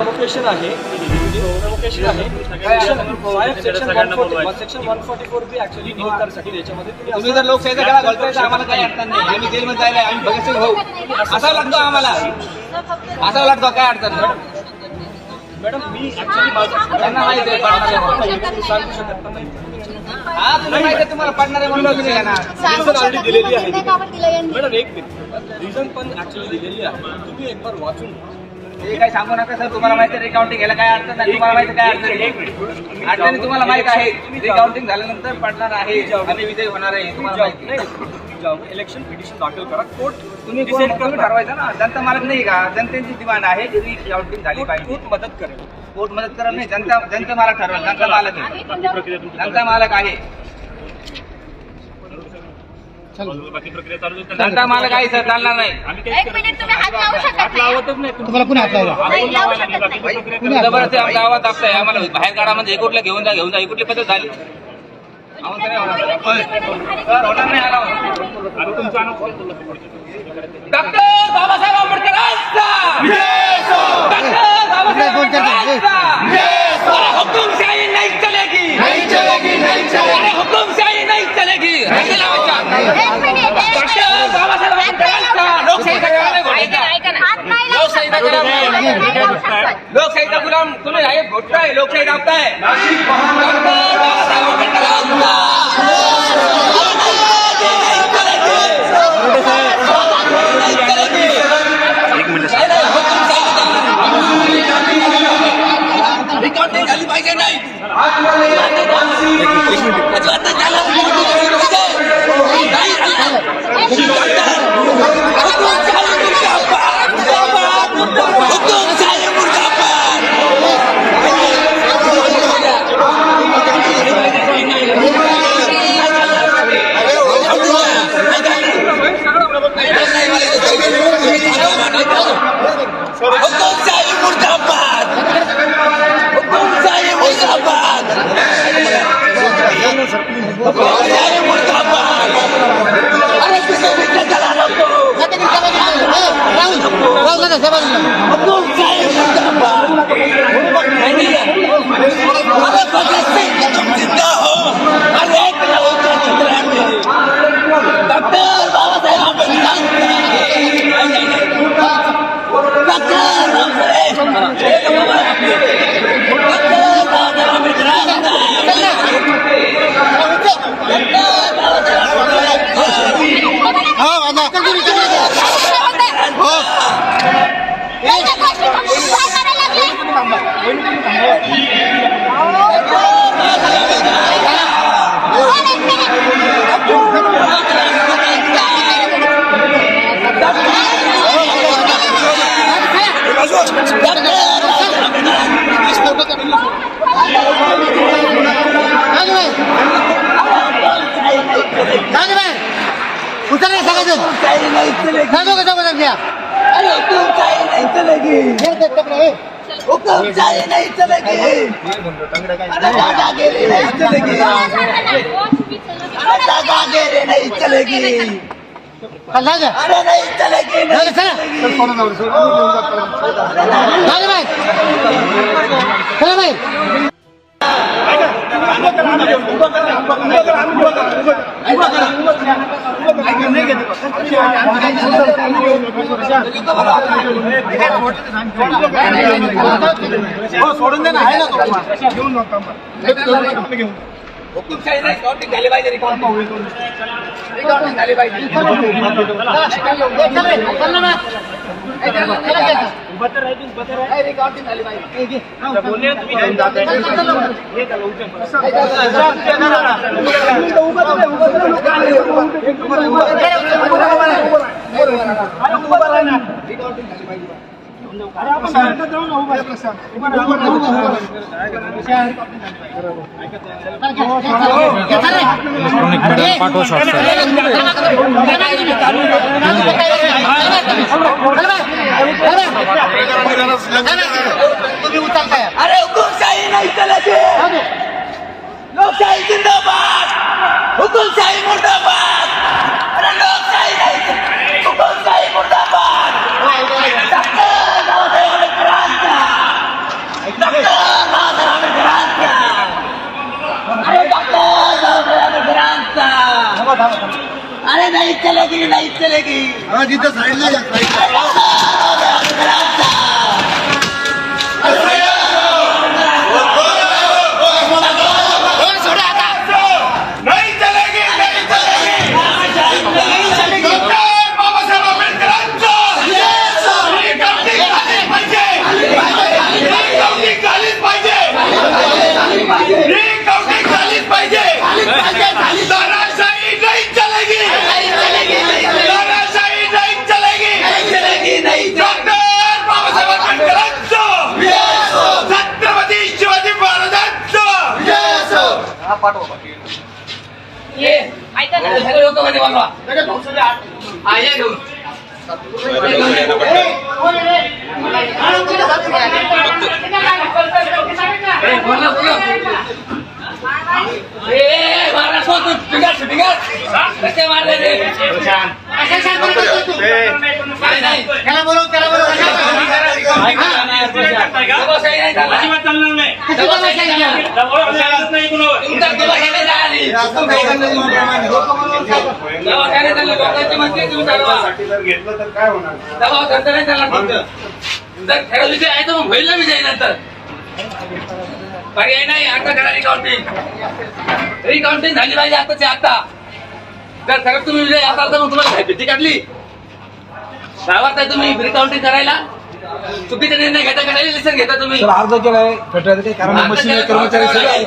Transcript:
प्रवोकेशन आहे प्रवोकेशन आहे सेक्शन 144 बी actually no कर सकते याच्यामध्ये तुम्ही जर लोकशाहीचा गळा घालताय तर आम्हाला काही अडचण नाही. आम्ही जेलमध्ये जायला आम्ही भगतसिंग भाऊ असावं लागतो आम्हाला असावं लागतो काय अडचण नाही. मॅडम मी ऍक्च्युअली त्यांना माहिती आहे सांगू शकत नाही. हा तुला माहिती आहे तुम्हाला पडणारे म्हणून तुम्ही घेणार रिझन ऑलरेडी दिलेली आहे मॅडम. एक मिनिट रिझन पण ऍक्च्युअली दिलेली आहे तुम्ही एक बार वाचून हे काही सांगू नका सर. तुम्हाला माहिती आहे रिकाउंटिंग घ्यायला काय अडचण नाही. तुम्हाला माहिती काय अडचण अडचणी तुम्हाला माहित आहे. रिकाउंटिंग झाल्यानंतर पडणार आहे आणि विजय होणार आहे तुम्हाला माहिती आहे. इलेक्शन पिटिशन दाखल करा. कोर्ट तुम्ही ठरवायचं ना. जनता मालक नाही का. जनतेची डिमांड आहे की रिकाउंटिंग झाली पाहिजे. कोर्ट मदत करेल. कोर्ट मदत करत नाही. जनता मालक ठरवेल. जनता मालक आहे. जनता मालक आहे. जनता मालक आहे सर. चालणार नाही. एक मिनिट तुम्ही हात लावू शकत नाही. तुम्हाला कुणी हात लावला? नाही, लावू शकत नाही. जबरदस्ती आमच्या गावात दाबताय आम्हाला बाहेर काढामध्ये कुठल्या घेऊन जा ही कुठली पद्धत झाली. होणार नाही आला डॉक्टर बाबासाहेब आंबेडकरांचा हुकुमशाही नहीं चलेगी हुकुमशाही नहीं चलेगी. एक मिनिट डॉक्टर बाबासाहेब आंबेडकरांचा लोकशाहीचा गुलाम तुम्ही आहे. घोटताय लोकशाही दाबताय. रिकॉर्डिंग झाली पाहिजे नाही. सोडून दे ना. आहे ना तो घेऊन हुकुमशाही नाही. रिकॉर्डिंग झाली पाहिजे. रिकॉर्डिंग झाली पाहिजे. रिकॉर्डिंग झाली पाहिजे. अरे हुकुमशाही नहीं चलेगी. लोकशाही जिंदाबाद. हुकुमशाही मुर्दाबाद. अरे लोकशाही नहीं. हुकुमशाही मुर्दाबाद. डॉक्टर बाबासाहेब आंबेडकरांचा हा जिथं साईडला या, साईडला. नहीं चलेगी नहीं चलेगी डॉक्टर बाबासाहेब आंबेडकरांचं रिकाउंटिंग झालीच पाहिजे रिकाउंटिंग झालीच पाहिजे तानाशाही नहीं चलेगी तानाशाही नहीं चलेगी डॉक्टर बाबासाहेब आंबेडकरांचं छत्रपती शिवाजी महाराजांचं ये ऐका ना. सगळे लोक मध्ये बोलवा हा ये घेऊन बोला बोला मारा सोड बिगाड कसे मारले ते नाही त्याला बोलव, त्याला बोलव. दबावशाही नाही चालणार. दबावशाही नाही चालणार. तुमचा दबावशाही नाही चालणार. दबावशाही नाही चालणार. लोकांची म्हणते तुम्ही चालवा. घेतलं तर काय होणार दबाव करता नाही चालणार तुमचं. जर खरं विजय आहे तर मग होईल ना विजय नंतर. पर्याय नाही. आता करा रिकाउंटिंग झाली पाहिजे आताची आता. जर खरंच तुम्ही विजय असाल तर मग तुम्हाला भीती काढली गावात आहे तुम्ही रिकाउंटिंग करायला चुकीचे निर्णय घेता का नाही लिसन घेता तुम्ही अर्ज केलाय भेटायचं काही कारण मशीन कर्मचारी सगळे